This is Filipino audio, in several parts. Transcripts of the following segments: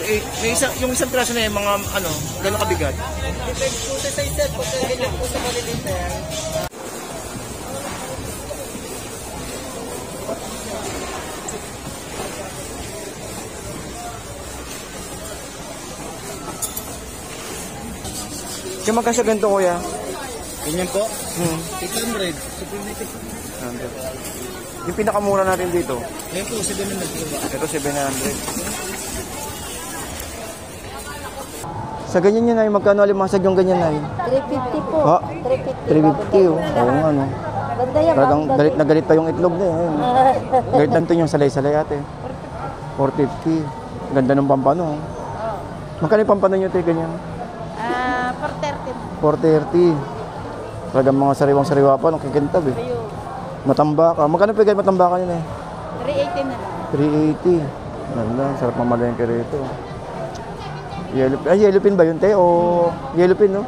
eh, yung isang piraso na yung mga ano, gano'ng kabigat? Depende po sa size sir. Pag ganyan po sa maliliit na yan. Kaya magkasya ganito kuya? Ganyan po? 800. Supreme native. 100. Yung pinakamura natin dito? Ngayon po, 700. Ito 700. Sa ganyan yun ay magkano alimasag yung ganyan ay? 350 po. Ha? 350. 350 oh. Oo nga no. Ganda yan. Talagang galit na galit pa yung itlog na eh. Galit lang ito yung salay-salay ate. 450. Ganda ng pampano. Magkano yung pampano nyo tayo ganyan? 430. Talagang mga sariwang-sariwa pa nung kikintab eh. Matambaka. Magkano pigay matambaka yun eh? 380 na lang. 380. Ganda. Sarap mamalengke rito. Yellow pin ba yun, te? O yellow pin, no?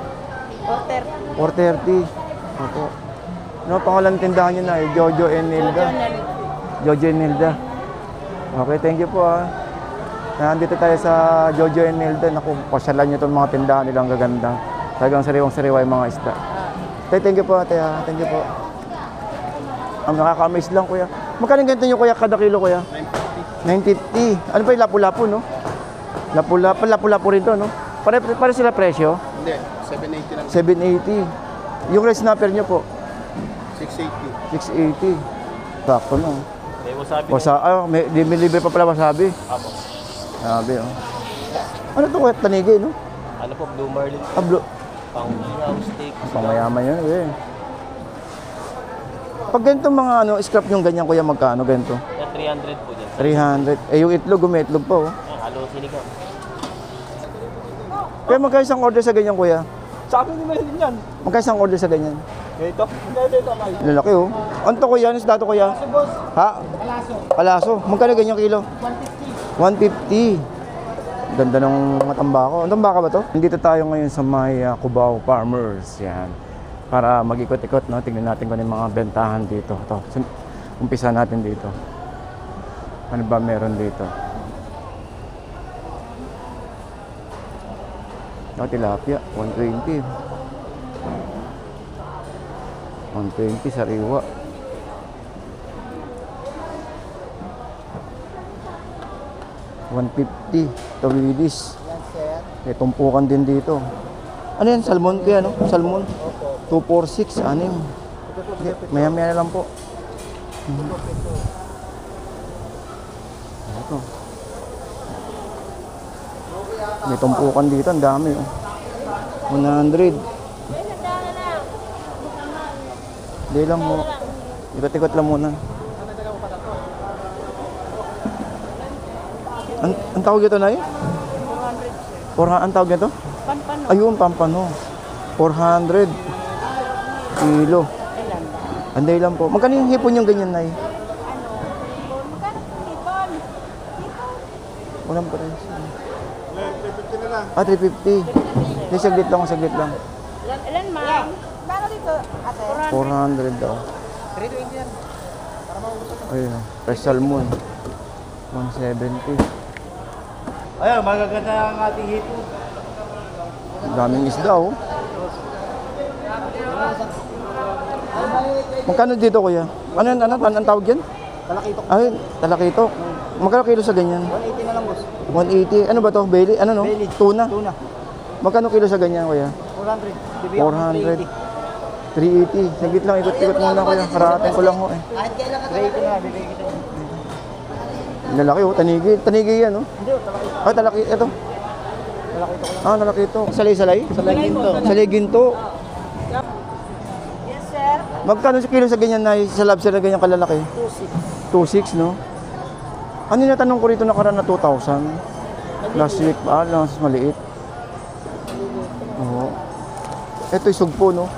430. 430. Opo. Ano pangalan tindahan nyo na? Jojo and Nilda. Jojo and Nilda. Okay, thank you po ah. Nandito tayo sa Jojo and Nilda. Naku, pasyalan nyo itong mga tindahan nilang gaganda. Talagang sariwang-sariwa yung mga isda. Thank you po, ate ha. Thank you po. Ang nakaka-amaze lang, kuya. Magkano ganito nyo, kuya? Kada kilo, kuya? 950. Ano pa yung lapu-lapu, no? Lapu-lapu rin to, no? Pare sila presyo? Hindi, 780 lang. 780. Yung red snapper nyo po? 680. 680. Sakto, no? May wasabi. May libre pa pala wasabi. Apo. Sabi, oh. Ano to, kuya? Tanigi, no? Ano po, blue marlin. Pang-ilaw, steak. Pangmayaman yun, eh. Pag ganito mga ano, scrap yung ganyan, kuya, magkano ganito? 300 po dyan. 300. Eh, yung itlog, umitlog pa, oh. Halo sinigang. Kaya magkano isang order sa ganyan, kuya? Sa akin naman din yan. Magkano isang order sa ganyan? Ito. Ito. Lalaki, oh. Ano to, kuya? Ano isda to, kuya? Boss. Ha? Palaso. Palaso. Magkano ganyan kilo? 150. 150. Ganda ng matambako. Ang tambaka ba to? Nandito tayo ngayon sa may Cubao Farmers. Yan. Para mag-ikot-ikot, no? Tingnan natin kung ano yung mga bentahan dito. Ito. Umpisa natin dito. Ano ba meron dito? Tilapia, 120. 120 sariwa. 150 tawidis. May tumpukan din dito. Ano yan? Salmon kaya, no? Salmon. 246, anim. Maya-maya na lang po. Ito. May tumpukan dito, ang dami, oh. 100. Hindi lang mo. Ikot-ikot lang muna. Ang tawag ito na eh? 400. Ang tawag ito? Pampano. Ayun, pampano. 400 kilo. Anday lang po. Magkano yung hipon yung ganyan na eh? Magkano hipon? Walang price. 350 na lang. 350. Hindi, saglit lang. Ilan, ma'am? Magkano dito, ate? 400 daw. 320 yan. Ayun, fresh salmon. 170. Ayun, magaganda ang ating hipon. Ang daming isda, oh. Magkano dito, kuya? Ano tawag yan? Talakitok. Ay, talakitok. Magkano kilo sa ganyan? 180 na lang, boss. 180. Ano ba to? Bailey? Ano no? Bailey. Tuna. Tuna. Magkano kilo sa ganyan, kuya? 400. 400. 380. Saglit lang, ikot-ikot muna, kuya. Karating ko lang, ho, eh. Kahit kailan ka 380 na, bibigay kita. Lalaki, oh. Tanigi. Tanigi yan, oh. Hindi, talakitok. Ay, talaki. Ito. Talakitok lang. Talakitok. Salay-salay? Salay ginto. Salay ginto. Yes, sir. Magkano sa kilo sa ganyan na sa lobster na ganyan kalalaki? 2.6, no? Ano yung natanong ko rito nakaraan na 2,000? Last week pa, last maliit. Oo. Ito yung sugpo, no?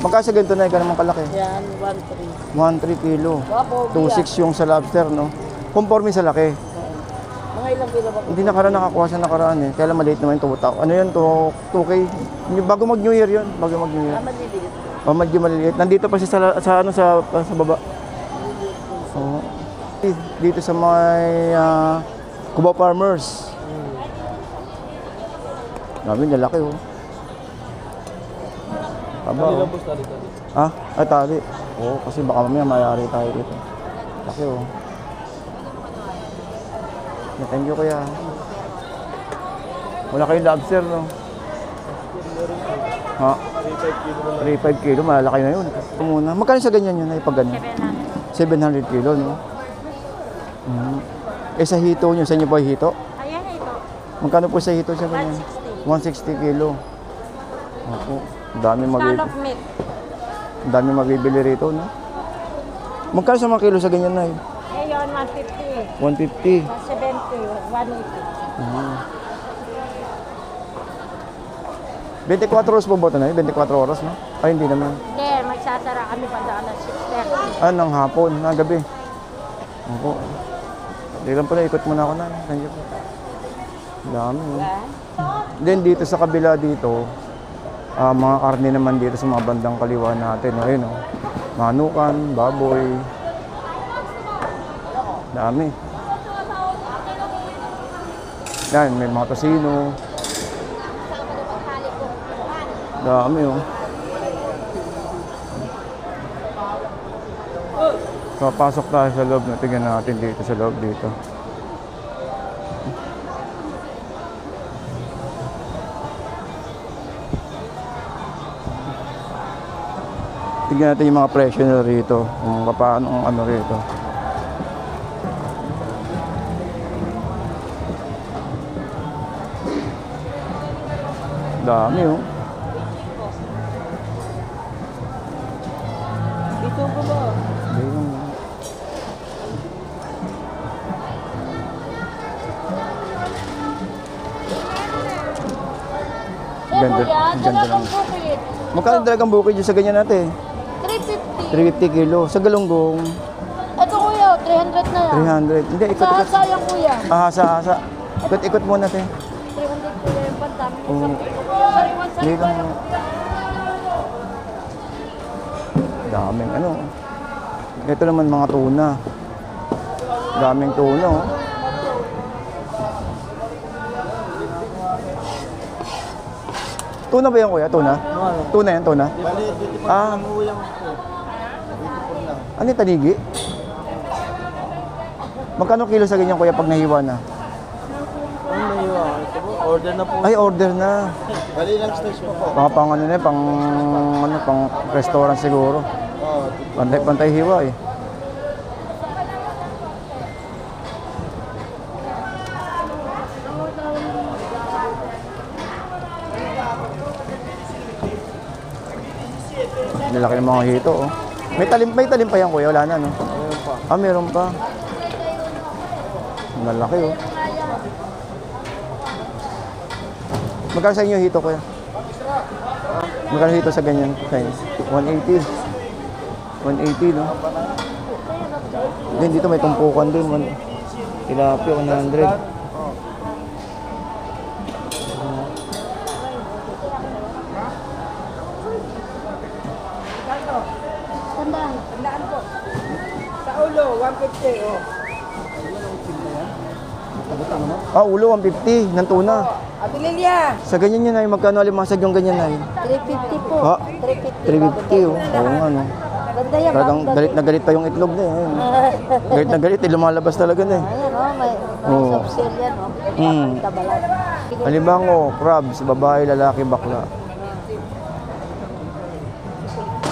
Magkano sa ganito na yung naman kalaki? Yan, 1.3 1.3. kilo. Wapo, 2.6 yung sa lobster, no? Conforme sa laki. Mga ilang kilo ba? Hindi nakaraan nakakuha sa nakaraan eh. Kaya lang maliit naman yung 2,000. Ano yun? 2K? Bago mag-New Year yun. Bago mag-New Year. Maliliit. Oh, medyo maliliit. Nandito pa siya sa baba. Oh. Dito sa may Cubao Farmers. Dami, lalaki oh. Taba oh. Boss, tali. Ah, ay tali. Oo, kasi baka mamaya mayari tayo dito. Laki oh. Thank you kuya. Wala kayong lobster no? Ha? 3-5 kilo, malalaki na yun. Ito muna. Magkano sa ganyan yun ay pag ganyan? 700 kilo no? Eh sa hito nyo, sa inyo po ay hito? Ayan ito. Magkano po sa hito sa ganyan? 160 kilo. Opo. Dami Scallop meat. dami mabibili rito, no? Magkano sa mga kilo sa ganyan na Eh yun, 150. 150. 170. 180. 24 oras po ba ito na 24 oras, no? Ay, hindi naman. Hindi, magsasara kami pag alas 6:30. Ah, ng hapon, ng gabi. Opo. Hindi lang pala, ikot muna ako na. Thank you po. Dami, no? Then dito sa kabila dito, mga karne naman dito sa mga bandang kaliwa natin. Ayun, oh. Manukan, baboy. Dami. Yan, may mga tosino. Dami, oh. Papasok tayo sa loob. Tingnan natin dito sa loob dito. Tingnan natin yung mga presyo nila rito. Kung paano ang ano rito. Dami, oh. Dito po ba? Ayun. Ganda, ganda lang. Magkano dalagang bukid yung sa ganyan natin? 350. 350 kilo. Sa galunggong, Ito kuya, 300 na lang. 300. Hindi, ikot-ikot. Sayang kuya. Ahasa-hasa. Ikot-ikot muna natin. 300 kuya yung pantami. Oo. Sariwan Hindi lang. Daming ano. Ito naman mga tuna. Daming tuna, oh. Tuna ba yan, kuya? Tuna? Tuna yan, tuna? Ah. Ano yung tanigi? Magkano kilo sa ganyan, kuya, pag nahiwa na? Ano na yun? Ito po, order na po. Ay, order na. Bali lang station po. Mga pang ano na, pang restaurant siguro. Oo. Pantay hiwa eh. Lalaki ng mga hito, oh. May talim pa yan, kuya. Wala na, no? Ayun pa. Ah, meron pa. Malaki, oh. Magkano sa inyo hito, kuya? Magkano hito sa ganyan size? 180. 180, no? Then dito may tumpukan din. Tilapia, 100. Tandaan. Tandaan po. Sa ulo, 150. Oh. Ah, ulo, 150. Ng tuna. Ate Lilia. Sa ganyan yun ay magkano alimasag yung ganyan ay? 350 po. Ha? 350. 350, oh. Oo nga, no? Ganda yan. Talagang ma'am. galit na galit pa yung itlog na yun. Galit na galit, eh, lumalabas talaga na eh. Ayan o, may Oo. soft shell yan o. Mm. Tabalan. Alimango, crabs, babae, lalaki, bakla.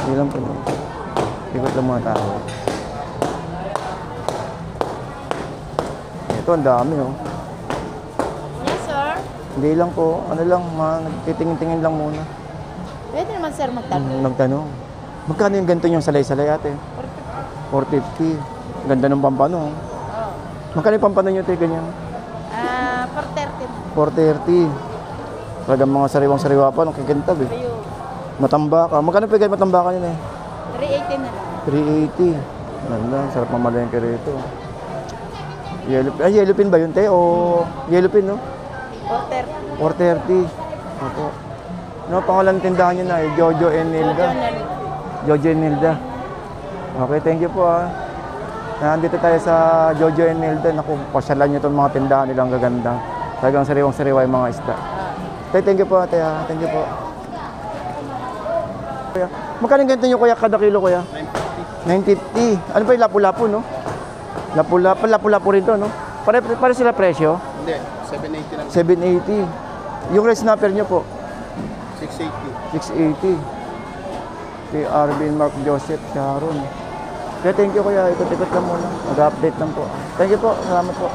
Hindi lang po. Ikot lang muna tayo. Ito, ang dami, oh. Yes, sir. Hindi lang po, ano lang, nagtitingin-tingin lang muna. Pwede naman, sir, magtanong. Nagtanong. Magkano yung ganito yung salay-salay ate? 450. Ganda ng pampano. Oh. Magkano yung pampano nyo ate, ganyan? 430. 430. Talagang mga sariwang-sariwa pa, nung kikintab eh. Ayun. Matambaka. Magkano pa yung matambaka yun eh? 380 na lang. 380. Ganda, sarap mamalengke rito. Yellow pin ba yun te? O yellow pin no? 430. 430. Opo. Ano pangalan ng tindahan nyo na eh? Jojo and Nilda. Jojo and Nilda. Okay, thank you po ah. Nandito tayo sa Jojo and Nilda. Naku, pasyalan nyo itong mga tindahan nilang gaganda. Talagang sariwang-sariwa yung mga isda. Thank you po, ate. Thank you po. Kuya, magkano ganito nyo, kuya, kada kilo, kuya? 950. Ano pa yung lapu-lapu, no? Lapu-lapu rin to, no? Pare sila presyo? Hindi, 780 lang. 780. Yung red snapper nyo po? 680. 680. Kay Arvin, Mark Joseph, Sharon. Kaya thank you, kuya. Ikot-ikot lang muna. Mag-update lang po. Thank you po. Salamat po.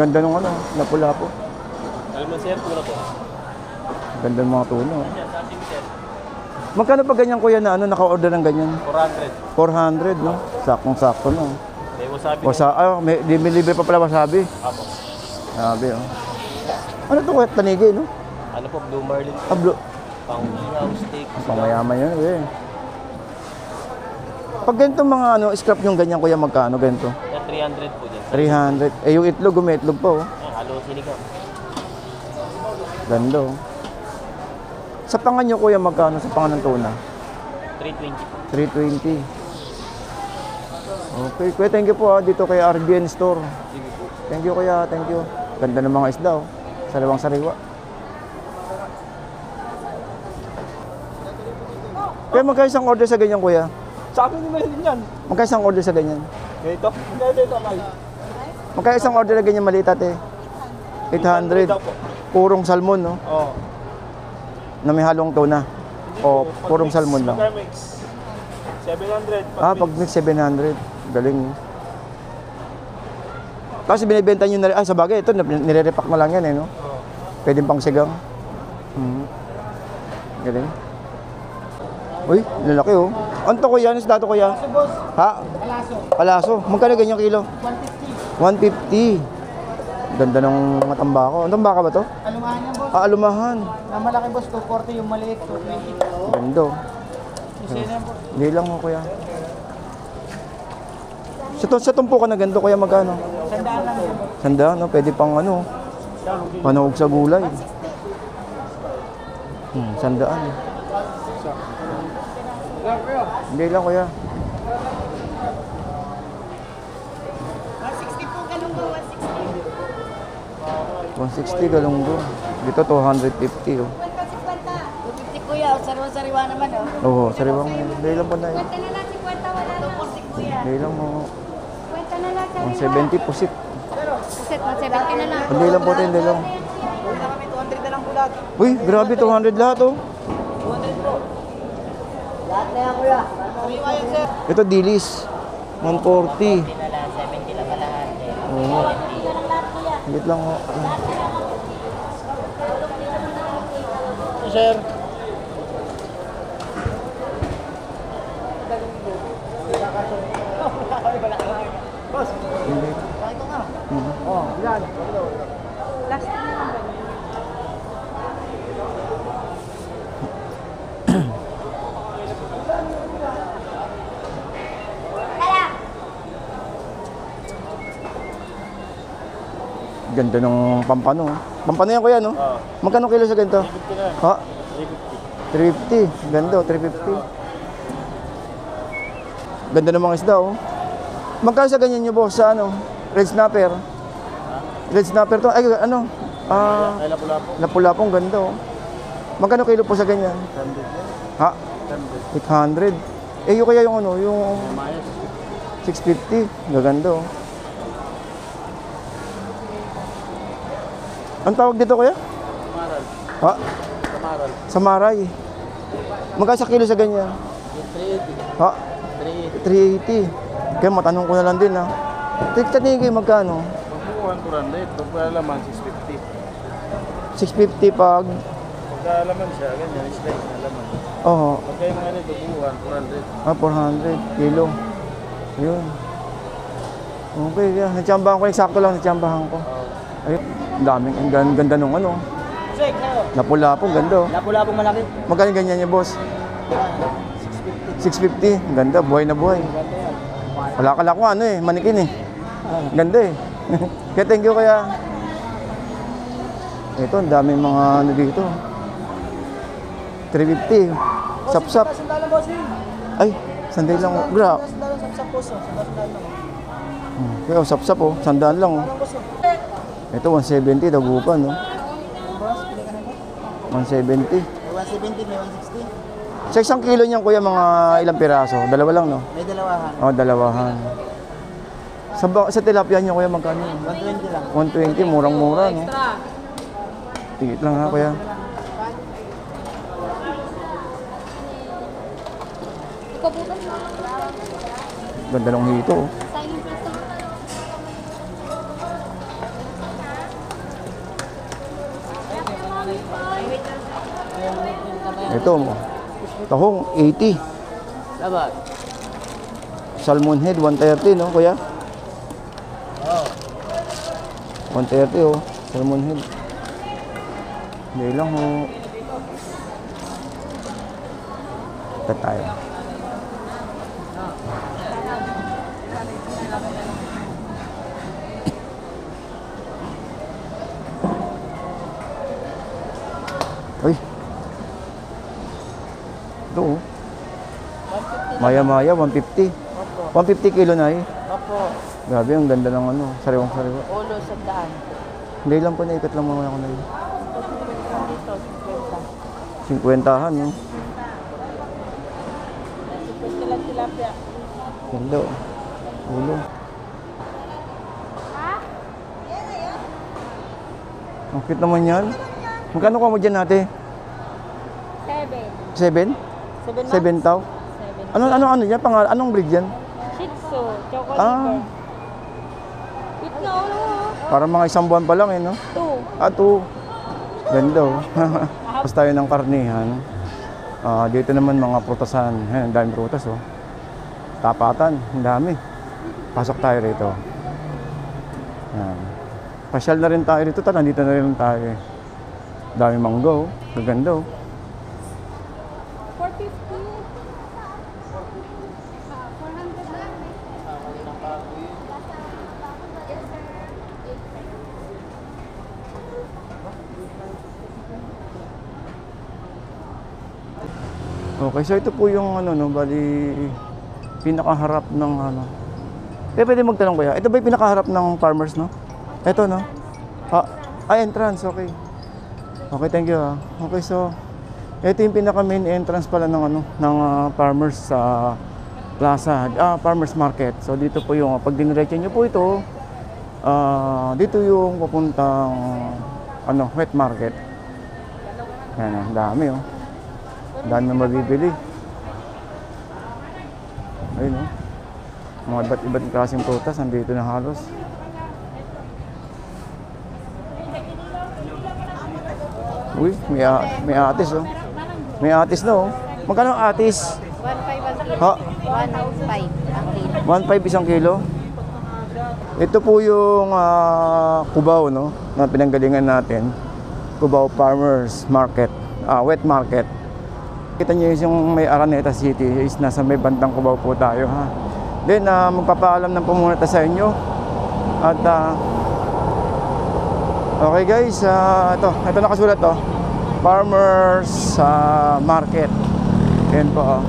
Ganda nung ano, lapu-lapu. Alam mo, sir, pula po. Ganda ng mga tuno. Magkano pa ganyan, kuya, na ano, naka-order ng ganyan? 400. 400, no? Saktong-sakto, no? May wasabi. May libre pa pala wasabi. Apo. Sabi, oh. Ano to, kuya? Tanigi, no? Ano po, Blue Marlin? Ablo. Pang-ihaw, steak. Pamayaman yun, eh. Pag ganito mga ano, scrap yung ganyan, kuya, magkano ganito? 300 po dyan. 300. Eh, yung itlog, may itlog pa, oh. Halo sinigang. Ganda, oh. Sa pangan nyo, kuya, magkano sa pangan ng tuna? 320 po. 320. Okay, kuya, thank you po, dito kay RBN Store. Sige po. Thank you, kuya, thank you. Ganda ng mga isda, oh. Salawang sariwa. Kaya magkano isang order sa ganyan, kuya? Sa akin naman din yan. Magkano isang order sa ganyan? Dito? Dito, may. Magkano isang order na ganyan maliit, ate? 800. Purong salmon, no? Oo. Na may halong tuna. O, purong salmon lang. Pag-mix, 700. Pag mix 700. Galing. Tapos binibenta nyo na rin. Sa bagay, ito, nire-repack mo lang yan, eh, no? Pwedeng pang sigang. Galing. Uy, lalaki, oh. Ano to, kuya? Ano sa dato, kuya? Ha? Kalaso. Magkano ganyan kilo? 150. 150. Ganda ng mga tambako. Ang tambaka ba to? Alumahan yan, boss. Alumahan. Na malaki, boss, 240. Yung maliit, 220. Ganda, oh. Isa yan, boss. Hindi lang, oh, kuya. Sa tumpukan na ganito, kuya, magkano? Sandaan lang yan, boss. Sandaan, no? Pwede pang ano, panahog sa gulay. Sandaan. Hindi lang, kuya. 160 po, galunggo, 160 160. galunggo. Dito 250, oh. 250 kuya, sariwa-sariwa naman, oh. Oo, sariwang. Hindi lang po na yun. Kwenta na lang, 50 wala na. 240 kuya. Hindi lang mo. Kwenta na lang, 170 pusit. Puset, 170 na lang. Hindi lang po, hindi lang. Punta kami, 200 na lang po lahat. Uy, grabe, 200 lahat, oh. 200 po. Lahat na yan, kuya. Sariwa yan, sir. Ito, dilis. 140. Na lang, 70 lang lahat. Oo. Higit lang, oh. Sir. Hindi. Oh, yan. Plastic na lang ba? Ganda ng pampano. Pampano yan, kuya, no? Oo. Magkano kilo sa ganito? 350 na. Ha? 350. 350. Ganda, 350. Ganda ng mga isda, oh. Magkano sa ganyan nyo, boss, sa ano? Red snapper. Red snapper to. Ay, ano? Ay, lapu-lapu. Lapu-lapong ganda, oh. Magkano kilo po sa ganyan? 100 yan. Ha? 100. 800. Eh, yung kaya yung ano, yung Mayas. 650. Gaganda, oh. Ang tawag dito, kuya? Kamaral. Ha? Kamaral. Samaray. Magkano sa kilo sa ganyan? 380. Ha? 380. 380. Kaya matanong ko na lang din, ha. Tanigi, magkano? Pagbukuhan 400. Pagkalaman 650 650. pag... Pagkalaman siya, ganyan. Slice na laman. Oo. Pagka yung mga nito, bukuhan 400. 400 kilo. Yun. Okay, yeah. Natsambahan ko. Eksakto lang, natsambahan ko. Ayun. Ang daming, ang ganda nung ano. Check na. Lapu-lapo, ganda, oh. Lapu-lapong malaki. Magkano ganyan niya, boss? 650. Ang ganda, buhay na buhay. Wala ka lang ko, ano eh, manikin eh. Ganda eh. Kaya thank you, kaya. Ito, ang daming mga ano dito. 350. Sap-sap. Sandalan, boss. Ay, sandali lang. Gra. Sandalan, sap-sap, boss. Sandalan lang. Kaya sap-sap, oh. Sandaan lang, oh. Boss, Ito, 170, dagupan, no? 170. May 170, may 160. Sa isang kilo niyan, kuya, mga ilang piraso? Dalawa lang, no? May dalawahan. Oh, dalawahan. Sa tilapia niyo, kuya, magkano? 120 lang. 120, murang-mura, no? Tingit lang ha, kuya. Ganda ng hito, oh. Ito, tahong 80. Dapat. Salmon head, 130, no, kuya? Oo. 130, oh. Salmon head. Hindi lang, oh. Ito tayo. Uy. Ito, oh. Maya-maya, 150. 150 kilo na, eh. Opo. Grabe, ang ganda ng ano, sariwang-sariwa. Ulo sa daan. Hindi lang po, naikat lang muna ako na yun. Dito, 50. 50-han, no? Super lang tilapia. Ganda, oh. Ulo. Ang cute naman yan. Magkano ka mo dyan, ate? 7? 7 tao? 7. Ano yan? Anong breed yan? Shih Tzu, chocolate. Ah, Wait na, ulo. parang mga isang buwan pa lang, eh, no? 2. Ah, 2. Ganda, oh. Tapos tayo ng karnihan. Dito naman mga prutasan. Ayan, ang daming prutas, oh. Tapatan, ang dami. Pasok tayo rito. Ayan. Pasyal na rin tayo dito. Nandito na rin tayo, eh. Dami manggo, oh. Gaganda, oh. 450. Okay, so ito po yung ano, no, bali pinakaharap ng ano. Pwede magtanong kuya, ito ba yung pinakaharap ng farmers, no? Ito, no? Entrance, okay. Okay, thank you, ha. Okay, so ito yung pinaka main entrance pala ng ano, ng farmers sa plaza, farmers market. So dito po yung pag diniretso niyo po ito, dito yung papuntang ano, wet market. Yan, ang dami, oh. Dami na mabibili. Ayun, oh. Mga iba't klaseng prutas nandito na halos. Uy, may atis, oh. May atis na, oh. Magkano ang atis? 1.5 Ha? 1.5 ang kilo. 1.5 isang kilo? Ito po yung Cubao, no? Na pinanggalingan natin. Cubao Farmers Market. Wet Market. Kita nyo yung may Araneta City is nasa may bandang Cubao po tayo, ha. Then magpapaalam na po muna sa inyo. At okay guys, ito nakasulat, to Farmers Market. Yan po,